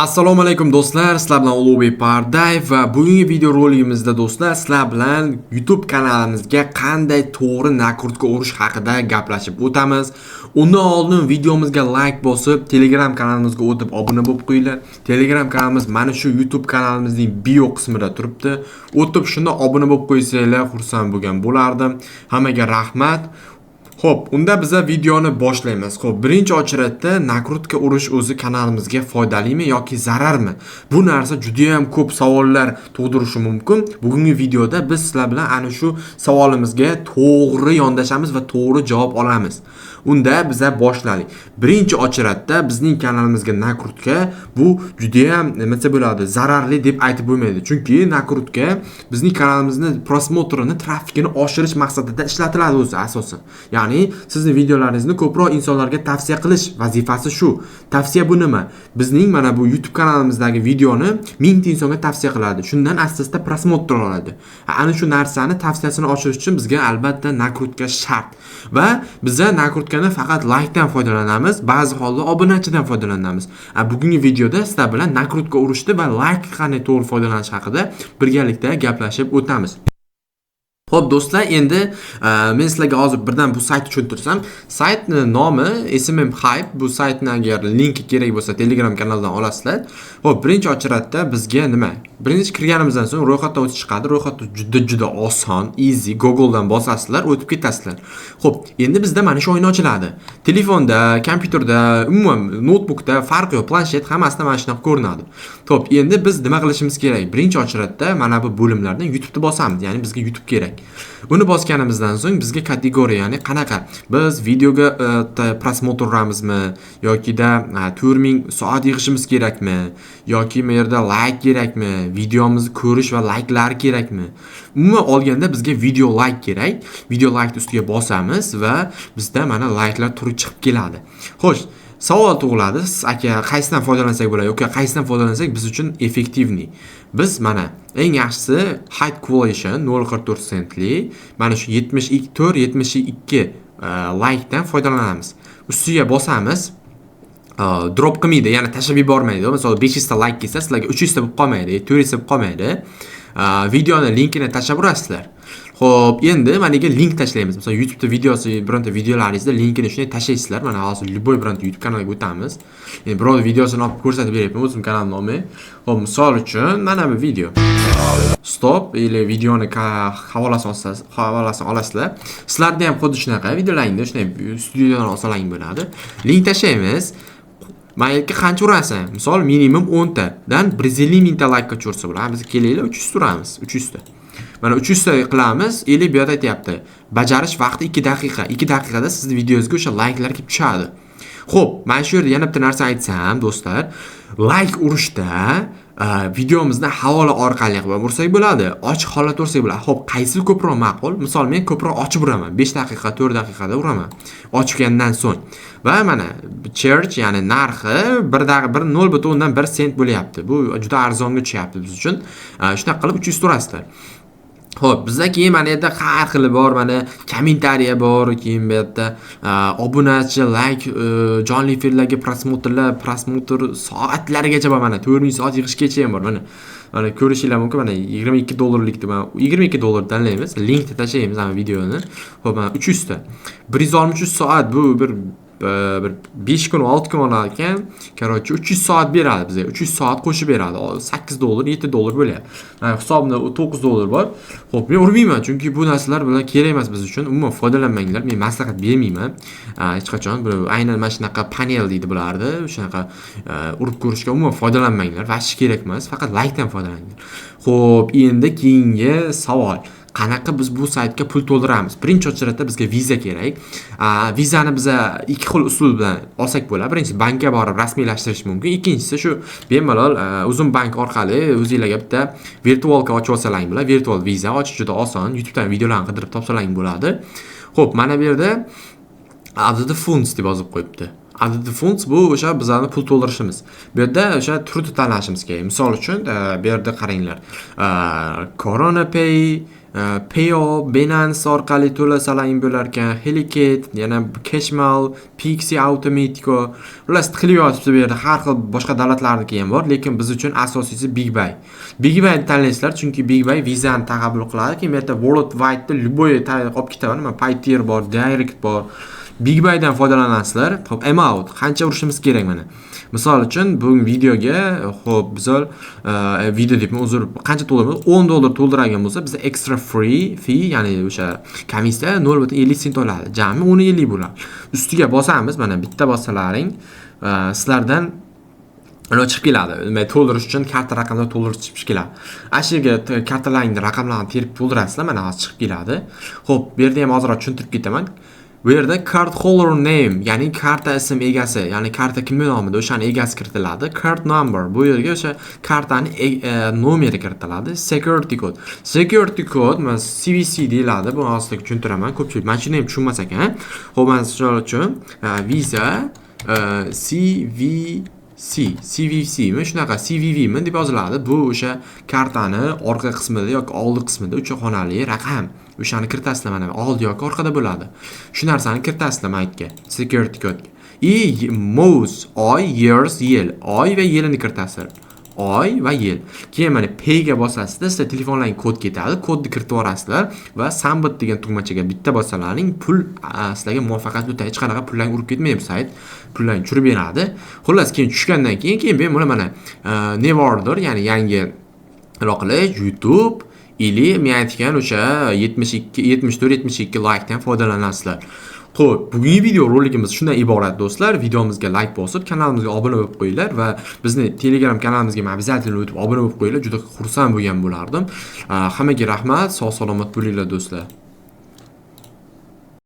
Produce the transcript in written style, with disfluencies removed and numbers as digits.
Assalomu alaykum do'stlar, sizlar bilan Ulug'bek Pardayev va bugungi video roligimizda do'stlar sizlar bilan YouTube kanalimizga qanday to'g'ri nakrutka urish haqida gaplashib o'tamiz. Undan oldin videomizga like bosib, Telegram kanalimizga o'tib obuna bo'lib qo'yinglar. Telegram kanalimiz mana shu YouTube kanalimizning bio qismida turibdi. O'tib shunda obuna bo'lib qo'ysanglar, xursand bo'lgan bo'lardim. Hammaga rahmat. Xo'p, unda biz videoni boshlaymiz. Xo'p, birinchi ochratda nakrutka urish o'zi kanalimizga foydalimi yoki zararmi? Bu narsa juda ham ko'p savollar tug'dirishi mumkin. Bugungi videoda biz sizlar bilan ana shu savolimizga to'g'ri yondashamiz va to'g'ri javob olamiz. Unda biz boshladik. Birinchi ochratda bizning kanalimizga nakrutka bu juda ham nima bo'ladi, zararli deb aytib bo'lmaydi. Chunki nakrutka bizning kanalimizni prosmotrini, trafikini oshirish maqsadida ishlatiladi o'zi asosan. Ya'ni sizning videolaringizni ko'proq insonlarga tavsiya qilish vazifasi shu. Tavsiya bu nima? Bizning mana bu YouTube kanalimizdagi videoni 1000 ta insonga tavsiya qiladi. Shundan asta-asta prosmotr oladi. Ana shu narsani tavsiyasini oshirish uchun bizga albatta nakrutka shart. Va biz nakrutkani faqat like dan foydalanamiz, ba'zi holda obunachidan foydalanamiz. Bugungi videoda sizlar bilan nakrutka urishni va like qanday to'g'ri foydalanish haqida birgalikda gaplashib o'tamiz. Xo'p do'stlar, endi men sizlarga hozir birdan bu saytni tushuntirsam, saytning nomi SMM Hype. Bu saytni agar linki kerak bo'lsa Telegram kanalidan olasizlar. Xo'p, birinchi ochratda bizga nima? Birinchi kirganimizdan so'ng ro'yxatdan o'tish chiqadi. Ro'yxat juda oson, easy. Googledan bosasizlar, o'tib ketasizlar. Xo'p, endi bizda mana shu oyna ochiladi. Telefonda, kompyuterda, umuman notebookda farqi yo'q, planshet hammasida mana shunaqa ko'rinadi. Xo'p, endi biz nima qilishimiz kerak? Birinchi ochratda mana bu bo'limlardan YouTube'ni bosamiz. Ya'ni bizga YouTube kerak. Buni bosganimizdan so'ng bizga kategoriya, ya'ni qanaqa biz videoga prosmotr uramizmi yoki-da 4000 soat yig'ishimiz kerakmi yoki bu yerda like kerakmi, videomizni ko'rish va like'lar kerakmi? Umuman olganda bizga video like kerak. Video like ustiga bosamiz va bizda mana like'lar turi chiqib keladi. Xo'sh, savol tug'iladi. Siz aka qaysidan foydalansak bo'ladi yoki qaysidan foydalansak biz uchun effektivni? Biz mana eng yaxshisi high quality 0.44 centli mana shu 72 like dan foydalanamiz. Ustiga bosamiz. Drop qilmaydi, ya'ni tashlab yubormaydi. Masalan 500 ta like kelsa, sizlarga 300 ta bo'lib qolmaydi, 400 ta bo'lib qolmaydi. Videoni linkini tashlab urasizlar. Xo'p, endi managa link tashlaymiz. Masalan, YouTube'da videosi, bironta videolaringizda linkini shunday tashlaysizlar. Mana hozir любой bironta YouTube kanaliga o'tamiz. Endi birov videosini olib ko'rsatib beryapman, o'zim kanalim nomi. Xo'p, misol uchun mana bu video. Stop или videoni havolasini olasizlar. Sizlarda ham xuddi shunaqa videolaringda shunday studiyodan olsalang bo'ladi. Link tashlaymiz. Mayga qancha urasan? Misol minimum 10 ta dan 150 ming ta like ga cho'rsa bo'ladi. Biz kelaylik 300 uramiz, 300 ta. Mana 300 ta qilamiz, eli bu yerda aytayapti. Bajarish vaqti 2 daqiqa. 2 daqiqada sizning videongizga o'sha like'lar kelib tushadi. Xo'p, mana shu yerda yana bitta narsa aytsam, do'stlar, like urishda videomizni havola orqali qilib ursak bo'ladi, ochiq holatda ursak bo'ladi. Xo'p, qaysi ko'proq ma'qul? Misol men ko'proq ochib uraman. 5 daqiqa, 4 daqiqada uraman. Ochgandan so'ng. Va mana charge, ya'ni narxi 1.1 sent bo'lyapti. Bu juda arzonga tushyapti biz uchun. Shunaqa qilib 300 urasizlar. Xo'p, bizda keyin mana yerda har xili bor, mana kommentariya bor, keyin bu yerda obunachi, like, jonli efirlarga prosmotr soatlarigacha bor, mana 4000 soat yig'ishgacha ham bor. Mana ko'rishinglar mumkin, mana $22 mana $22 tanlaymiz, linkni tashlaymiz mana videoni. Xo'p, mana 300 ta. 163 soat bu bir 5 kun 6 kun olar ekan. Короче, 300 soat beradi bizga. 300 soat qo'shib beradi. $8, $7 bo'lyapti. Mana hisobimda $9 bor. Xo'p, men urmayman chunki bu narsalar bilan kerak emas biz uchun. Umuman foydalanmanglar. Men maslahat bermayman. Hech qachon bu aynan mana shunaqa panel deydi bularni. Shunaqa urib ko'rishga umuman foydalanmanglar. Vashi kerak emas. Faqat like dan foydalaninglar. Xo'p, endi keyingi savol. Qanaqa biz bu saytga pul to'ldiramiz? Birinchi ochratda bizga viza kerak. Vizani biz ikki xil usul bilan olsak bo'ladi. Birinchisi bankka borib rasmiylashtirish mumkin. Ikkinchisi shu bemalol uzun bank orqali o'zingizlarga bitta virtualka ochib olsalaring bo'ladi. Virtual viza ochish juda oson. YouTubedan videolarni qidirib topsalaring bo'ladi. Xo'p, mana bu yerda add funds deb yozib qo'yibdi. Add funds bu o'sha bizlarni pul to'ldirishimiz. Bu yerda o'sha turni tanlashimiz kerak. Misol uchun bu yerda qaranglar. Corona Pay, Payo, Binance orqali to'lasalar bo'lar ekan, Helicat, yana Cashmal, Pixie Automatico, ular qilyapti bu yerda har xil boshqa davlatlarniki ham bor, lekin biz uchun asosiysi BigBay. BigBay tanlaysizlar, chunki BigBay vizani taqabul qiladi. Keyin bu yerda worldwide da любой olib ketaman. Payeer bor, Direct bor. BigBaydan foydalanasizlar. Xo'p, amount qancha urishimiz kerak mana. Misol uchun bugun videoga, xo'p, biz video deb uzr qancha to'ldiramiz? $10 to'ldirgan bo'lsa, bizda extra free fee, ya'ni o'sha komissiya 0.50 sent oladi. Jami 10.50 bo'ladi. Ustiga bosamiz, mana bitta bossalaring sizlardan ular chiqib keladi. Nima to'ldirish uchun karta raqamini to'ldirib chiqib keladi. Ashiga kartalaringni raqamlarini terib to'ldirasizlar, mana hozir chiqib keladi. Xo'p, bu yerda ham ozroq tushuntirib ketaman. Bu yerda card holder name, ya'ni karta ism egasi, ya'ni karta kimning nomida o'shani egasi kiritiladi. Card number, bu yerga o'sha kartani nomeri kiritiladi. Security code. Security code mas CVC deyiladi. Buni hozir tushuntiraman. Ko'pchilik mana shuni ham tushunmas ekan. Xo'p, men shuning uchun Visa CVC mi shunaqa CVV mi deb yoziladi. Bu o'sha kartani orqa qismida yoki oldi qismida 3 xonali raqam. O'shani kiritasizlar, mana oldi yoki orqada bo'ladi. Shu narsani kiritasizlar maytga, security code. Month, oy, years, yil. Oy va yilini kiritasizlar. Oy va yil. Keyin mana pay ga bosasizlar, sizlar telefonlaring kod ketadi. Kodni kiritib yuborasizlar va Sambit degan tugmachaga bitta bossalaring, pul sizlarga muvaffaqiyatli o'tadi. Hech qanaqa pullarni urib ketmaydi sayt. Pullarni tushirib beradi. Xullas, keyin tushgandan keyin bemalol mana new order, ya'ni yangi qilish YouTube ili men aytgan o'sha 74-72 like dan foydalanasizlar. Xo'p, bugungi video roligimiz shundan iborat do'stlar. Videomizga like bosib, kanalimizga obuna bo'lib qo'yinglar va bizni Telegram kanalimizga obязательно o'tib obuna bo'lib qo'yinglar. Juda xursand bo'lgan bo'lardim. Hammaga rahmat, sog' salomat bo'linglar do'stlar.